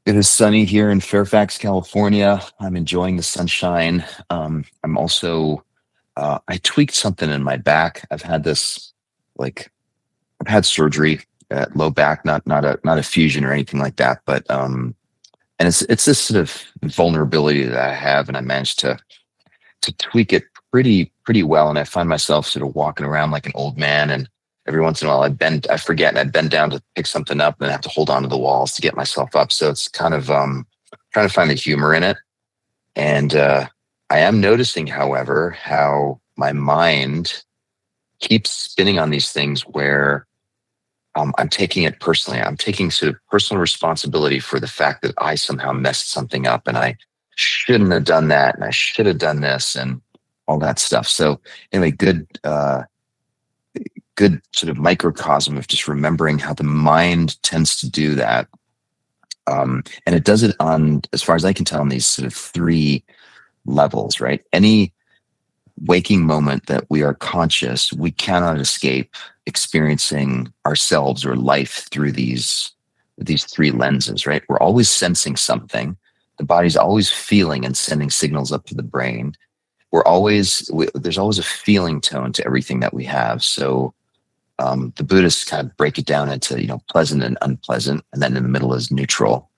It is sunny here in Fairfax, California. I'm enjoying the sunshine. I'm also, I tweaked something in my back. Like, I've had surgery at low back, not a fusion or anything like that, but and it's this sort of vulnerability that I have, and I managed to tweak it pretty well. And I find myself sort of walking around like an old man, and every once in a while I forget, and I bend down to pick something up, and I have to hold on to the walls to get myself up. So it's kind of trying to find the humor in it. And I am noticing, however, how my mind keeps spinning on these things where I'm taking it personally. I'm taking sort of personal responsibility for the fact that I somehow messed something up, and I shouldn't have done that, and I should have done this, and all that stuff. So anyway, good sort of microcosm of just remembering how the mind tends to do that. And it does it on, as far as I can tell, on these sort of three levels, right? Any waking moment that we are conscious, we cannot escape experiencing ourselves or life through these three lenses, right? We're always sensing something. The body's always feeling and sending signals up to the brain. There's always a feeling tone to everything that we have. So the Buddhists kind of break it down into, pleasant and unpleasant, and then in the middle is neutral.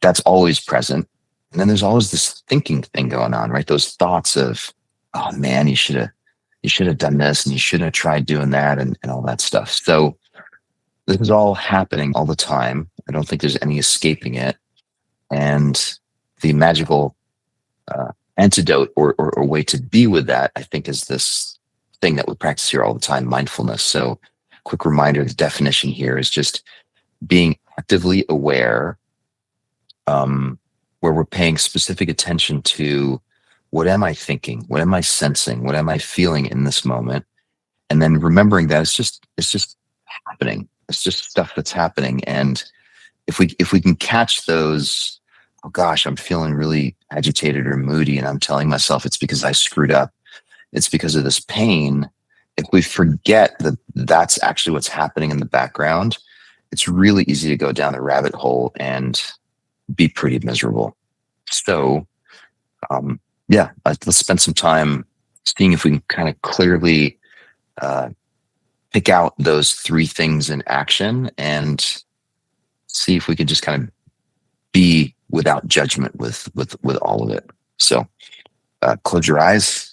That's always present. And then there's always this thinking thing going on, right? Those thoughts of, oh man, you should have done this, and you shouldn't have tried doing that, and all that stuff. So this is all happening all the time. I don't think there's any escaping it. And the magical antidote or way to be with that, I think, is this thing that we practice here all the time, mindfulness. So quick reminder, the definition here is just being actively aware, where we're paying specific attention to what am I thinking? What am I sensing? What am I feeling in this moment? And then remembering that it's just happening. It's just stuff that's happening. And if we can catch those, oh gosh, I'm feeling really agitated or moody, and I'm telling myself it's because I screwed up. It's because of this pain. If we forget that that's actually what's happening in the background, it's really easy to go down the rabbit hole and be pretty miserable. So, yeah, let's spend some time seeing if we can kind of clearly uh, pick out those three things in action and see if we can just kind of be without judgment with all of it. So, close your eyes.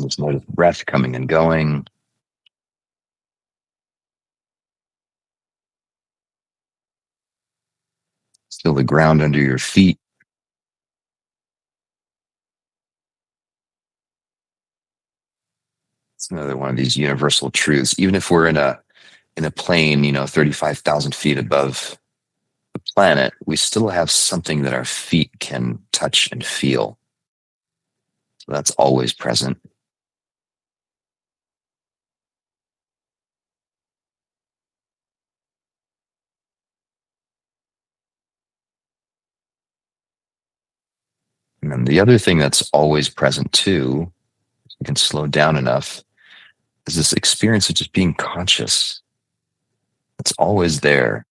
Just notice the breath coming and going. Feel the ground under your feet. It's another one of these universal truths. Even if we're in a plane, 35,000 feet above the planet, we still have something that our feet can touch and feel. So that's always present. And then the other thing that's always present too, if you can slow down enough, is this experience of just being conscious. It's always there.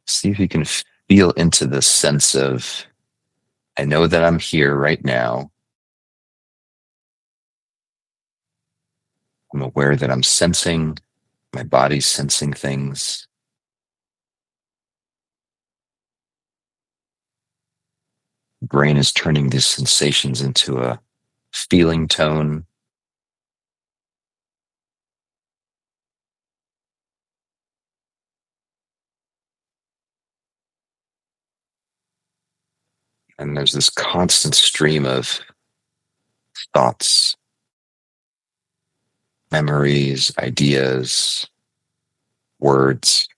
See if you can feel into the sense of, I know that I'm here right now. I'm aware that I'm sensing, my body's sensing things. Brain is turning these sensations into a feeling tone. And there's this constant stream of thoughts, memories, ideas, words,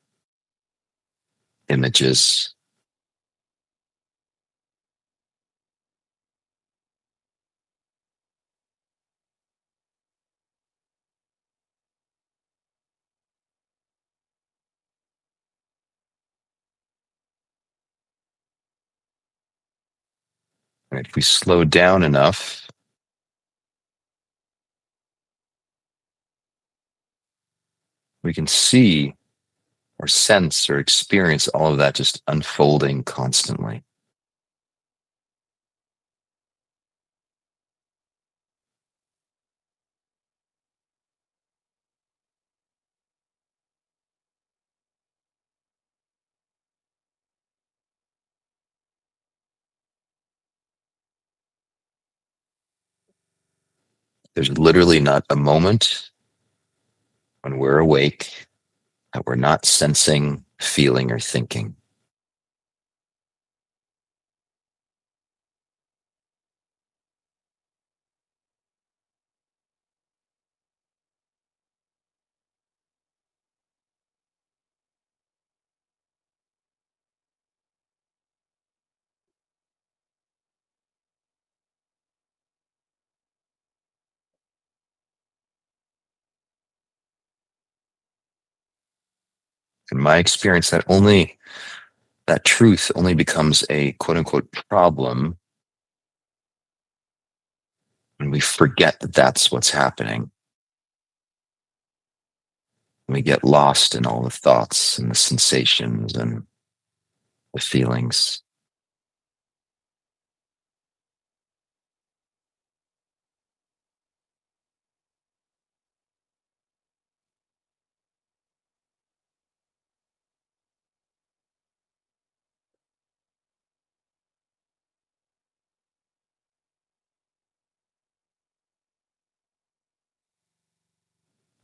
images. And if we slow down enough, We can see or sense or experience all of that just unfolding constantly. There's literally not a moment when we're awake that we're not sensing, feeling, or thinking. In my experience, that truth only becomes a quote unquote problem when we forget that that's what's happening. When we get lost in all the thoughts and the sensations and the feelings.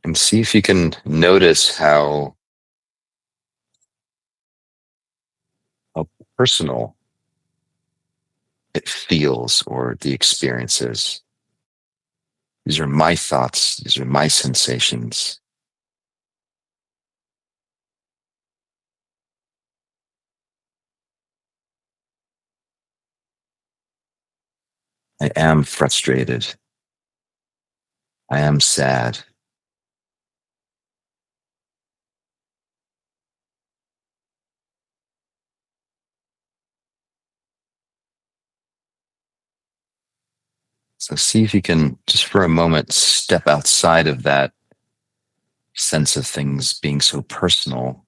And see if you can notice how personal it feels or the experiences. These are my thoughts, these are my sensations. I am frustrated. I am sad. So see if you can just for a moment step outside of that sense of things being so personal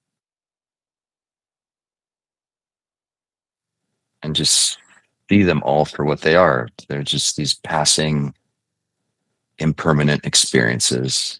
and just see them all for what they are. They're just these passing, impermanent experiences.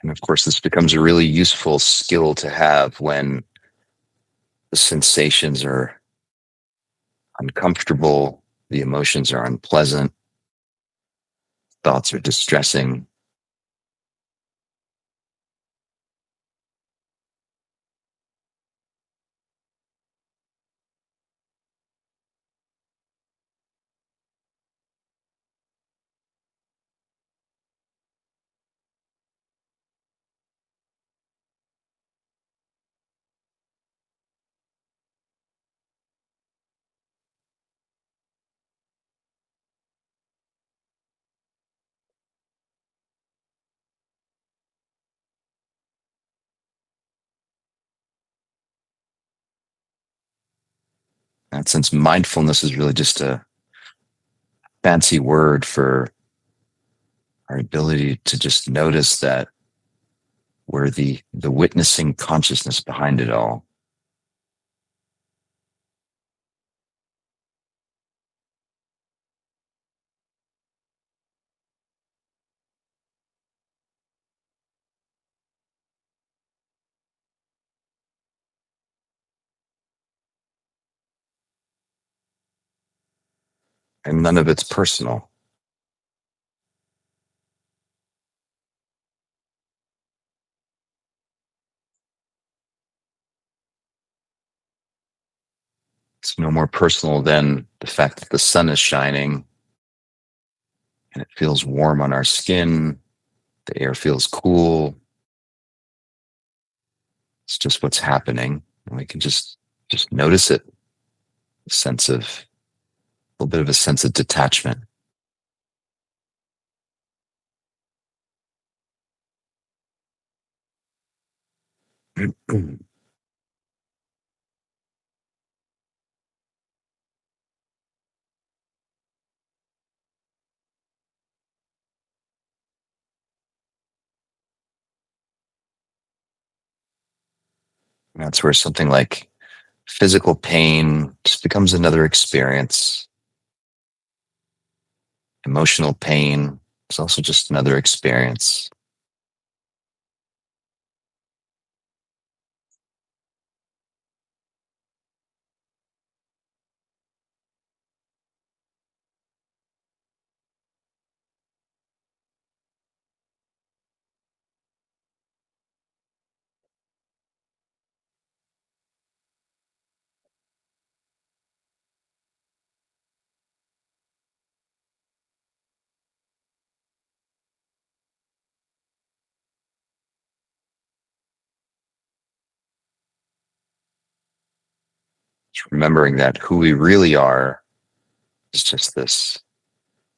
And of course, this becomes a really useful skill to have when the sensations are uncomfortable, the emotions are unpleasant, thoughts are distressing. And since mindfulness is really just a fancy word for our ability to just notice that we're the witnessing consciousness behind it all. And none of it's personal. It's no more personal than the fact that the sun is shining and it feels warm on our skin. The air feels cool. It's just what's happening. And we can just notice it. A sense of a little bit of a sense of detachment. That's where something like physical pain just becomes another experience. Emotional pain is also just another experience. Just remembering that who we really are is just this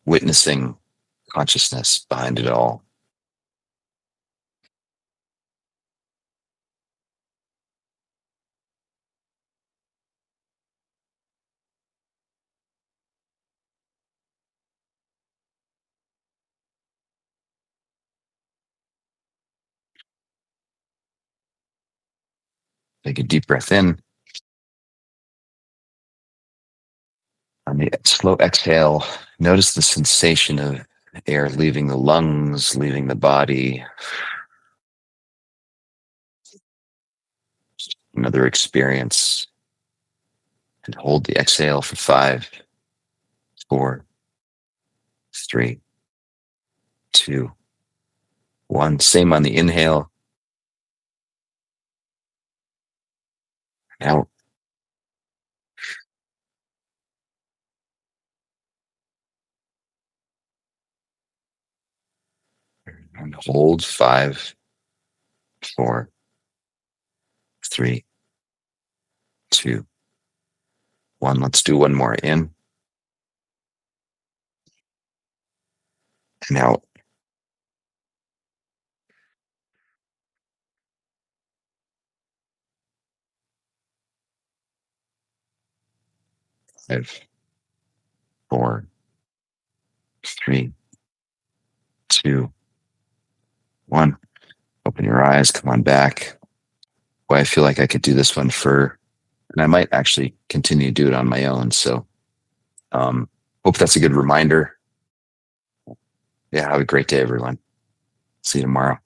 witnessing consciousness behind it all. Take a deep breath in. On the slow exhale, notice the sensation of air leaving the lungs, leaving the body. Another experience. And hold the exhale for 5, 4, 3, 2, 1. Same on the inhale. Out and hold 5, 4, 3, 2, 1. Let's do one more in and out. 5, 4, 3, 2, 1. Open your eyes. Come on back. Boy, I feel like I could do this one and I might actually continue to do it on my own. So, hope that's a good reminder. Yeah, have a great day, everyone. See you tomorrow.